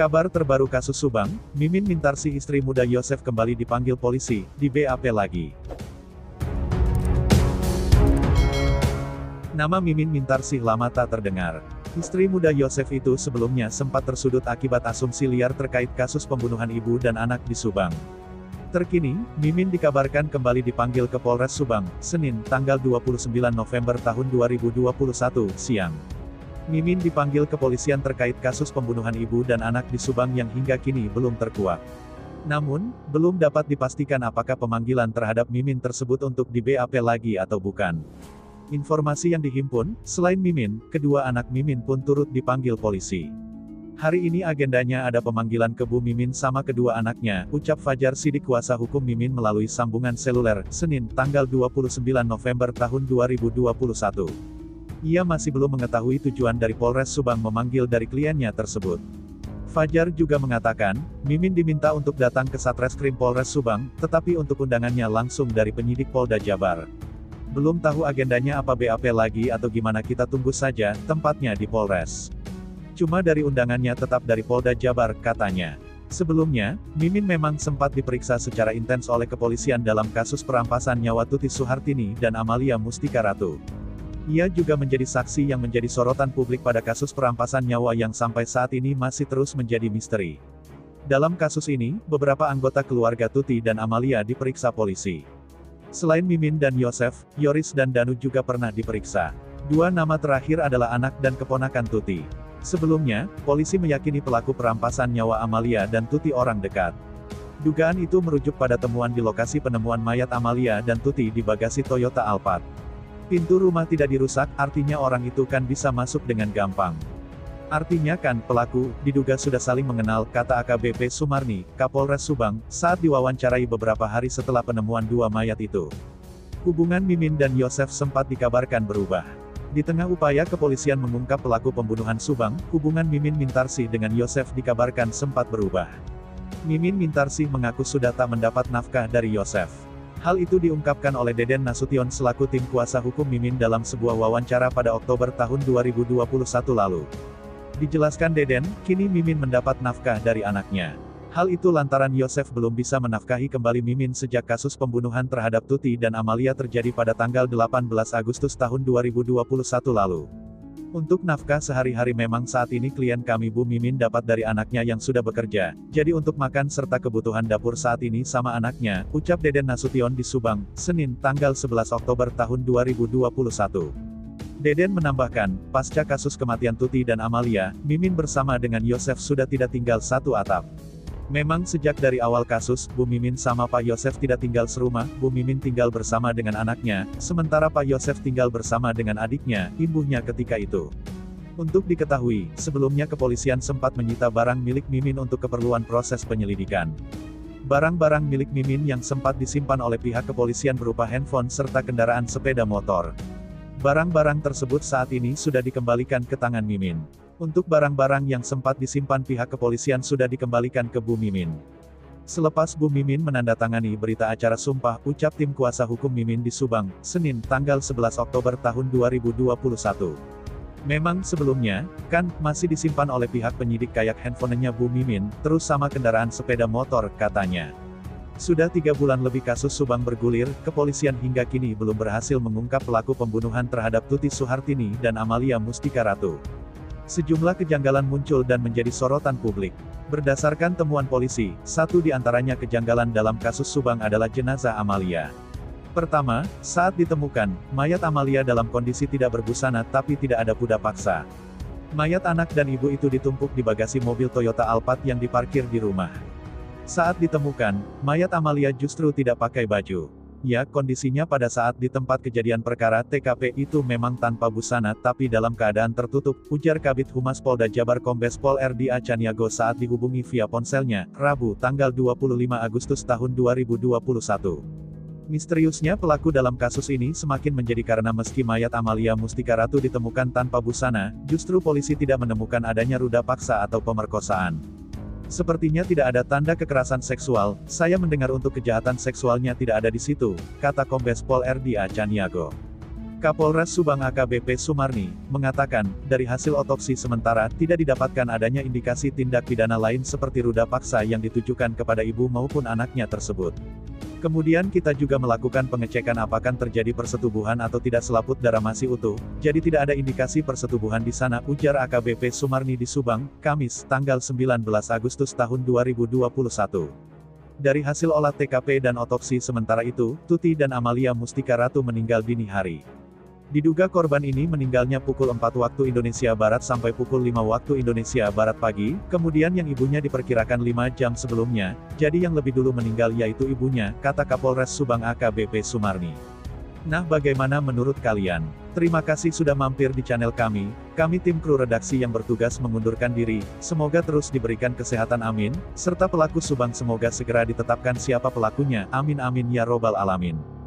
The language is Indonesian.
Kabar terbaru kasus Subang, Mimin Mintarsih istri muda Yosef kembali dipanggil polisi, di BAP lagi. Nama Mimin Mintarsih lama tak terdengar. Istri muda Yosef itu sebelumnya sempat tersudut akibat asumsi liar terkait kasus pembunuhan ibu dan anak di Subang. Terkini, Mimin dikabarkan kembali dipanggil ke Polres Subang, Senin, tanggal 29 November tahun 2021, siang. Mimin dipanggil kepolisian terkait kasus pembunuhan ibu dan anak di Subang yang hingga kini belum terkuak. Namun, belum dapat dipastikan apakah pemanggilan terhadap Mimin tersebut untuk di BAP lagi atau bukan. Informasi yang dihimpun, selain Mimin, kedua anak Mimin pun turut dipanggil polisi. Hari ini agendanya ada pemanggilan ke Bu Mimin sama kedua anaknya, ucap Fajar Sidik kuasa hukum Mimin melalui sambungan seluler, Senin, tanggal 29 November tahun 2021. Ia masih belum mengetahui tujuan dari Polres Subang memanggil dari kliennya tersebut. Fajar juga mengatakan, Mimin diminta untuk datang ke Satreskrim Polres Subang, tetapi untuk undangannya langsung dari penyidik Polda Jabar. Belum tahu agendanya apa BAP lagi atau gimana, kita tunggu saja, tempatnya di Polres. Cuma dari undangannya tetap dari Polda Jabar, katanya. Sebelumnya, Mimin memang sempat diperiksa secara intens oleh kepolisian dalam kasus perampasan nyawa Tuti Suhartini dan Amalia Mustika Ratu. Ia juga menjadi saksi yang menjadi sorotan publik pada kasus perampasan nyawa yang sampai saat ini masih terus menjadi misteri. Dalam kasus ini, beberapa anggota keluarga Tuti dan Amalia diperiksa polisi. Selain Mimin dan Yosef, Yoris dan Danu juga pernah diperiksa. Dua nama terakhir adalah anak dan keponakan Tuti. Sebelumnya, polisi meyakini pelaku perampasan nyawa Amalia dan Tuti orang dekat. Dugaan itu merujuk pada temuan di lokasi penemuan mayat Amalia dan Tuti di bagasi Toyota Alphard. Pintu rumah tidak dirusak, artinya orang itu kan bisa masuk dengan gampang. Artinya kan, pelaku, diduga sudah saling mengenal, kata AKBP Sumarni, Kapolres Subang, saat diwawancarai beberapa hari setelah penemuan dua mayat itu. Hubungan Mimin dan Yosef sempat dikabarkan berubah. Di tengah upaya kepolisian mengungkap pelaku pembunuhan Subang, hubungan Mimin Mintarsih dengan Yosef dikabarkan sempat berubah. Mimin Mintarsih mengaku sudah tak mendapat nafkah dari Yosef. Hal itu diungkapkan oleh Deden Nasution selaku tim kuasa hukum Mimin dalam sebuah wawancara pada Oktober tahun 2021 lalu. Dijelaskan Deden, kini Mimin mendapat nafkah dari anaknya. Hal itu lantaran Yosef belum bisa menafkahi kembali Mimin sejak kasus pembunuhan terhadap Tuti dan Amalia terjadi pada tanggal 18 Agustus tahun 2021 lalu. Untuk nafkah sehari-hari memang saat ini klien kami Bu Mimin dapat dari anaknya yang sudah bekerja, jadi untuk makan serta kebutuhan dapur saat ini sama anaknya, ucap Deden Nasution di Subang, Senin, tanggal 11 Oktober tahun 2021. Deden menambahkan, pasca kasus kematian Tuti dan Amalia, Mimin bersama dengan Yosef sudah tidak tinggal satu atap. Memang sejak dari awal kasus, Bu Mimin sama Pak Yosef tidak tinggal serumah, Bu Mimin tinggal bersama dengan anaknya, sementara Pak Yosef tinggal bersama dengan adiknya, ibunya ketika itu. Untuk diketahui, sebelumnya kepolisian sempat menyita barang milik Mimin untuk keperluan proses penyelidikan. Barang-barang milik Mimin yang sempat disimpan oleh pihak kepolisian berupa handphone serta kendaraan sepeda motor. Barang-barang tersebut saat ini sudah dikembalikan ke tangan Mimin. Untuk barang-barang yang sempat disimpan pihak kepolisian sudah dikembalikan ke Bu Mimin. Selepas Bu Mimin menandatangani berita acara sumpah, ucap tim kuasa hukum Mimin di Subang, Senin, tanggal 11 Oktober tahun 2021. Memang sebelumnya, kan, masih disimpan oleh pihak penyidik kayak handphonenya Bu Mimin, terus sama kendaraan sepeda motor, katanya. Sudah 3 bulan lebih kasus Subang bergulir, kepolisian hingga kini belum berhasil mengungkap pelaku pembunuhan terhadap Tuti Suhartini dan Amalia Mustika Ratu. Sejumlah kejanggalan muncul dan menjadi sorotan publik. Berdasarkan temuan polisi, satu di antaranya kejanggalan dalam kasus Subang adalah jenazah Amalia. Pertama, saat ditemukan, mayat Amalia dalam kondisi tidak berbusana tapi tidak ada budak paksa. Mayat anak dan ibu itu ditumpuk di bagasi mobil Toyota Alphard yang diparkir di rumah. Saat ditemukan, mayat Amalia justru tidak pakai baju. Ya, kondisinya pada saat di tempat kejadian perkara TKP itu memang tanpa busana tapi dalam keadaan tertutup, ujar Kabid Humas Polda Jabar Kombes Pol RDA Caniago saat dihubungi via ponselnya, Rabu, tanggal 25 Agustus tahun 2021. Misteriusnya pelaku dalam kasus ini semakin menjadi karena meski mayat Amalia Mustika Ratu ditemukan tanpa busana, justru polisi tidak menemukan adanya ruda paksa atau pemerkosaan. Sepertinya tidak ada tanda kekerasan seksual, saya mendengar untuk kejahatan seksualnya tidak ada di situ, kata Kombes Pol RDA Caniago. Kapolres Subang AKBP Sumarni, mengatakan, dari hasil otopsi sementara tidak didapatkan adanya indikasi tindak pidana lain seperti ruda paksa yang ditujukan kepada ibu maupun anaknya tersebut. Kemudian kita juga melakukan pengecekan apakah terjadi persetubuhan atau tidak selaput darah masih utuh, jadi tidak ada indikasi persetubuhan di sana, ujar AKBP Sumarni di Subang, Kamis, tanggal 19 Agustus tahun 2021. Dari hasil olah TKP dan otopsi sementara itu, Tuti dan Amalia Mustika Ratu meninggal dini hari. Diduga korban ini meninggalnya pukul 4 waktu Indonesia Barat sampai pukul 5 waktu Indonesia Barat pagi, kemudian yang ibunya diperkirakan 5 jam sebelumnya, jadi yang lebih dulu meninggal yaitu ibunya, kata Kapolres Subang AKBP Sumarni. Nah, bagaimana menurut kalian? Terima kasih sudah mampir di channel kami tim kru redaksi yang bertugas mengundurkan diri, semoga terus diberikan kesehatan amin, serta pelaku Subang semoga segera ditetapkan siapa pelakunya, amin amin ya robbal alamin.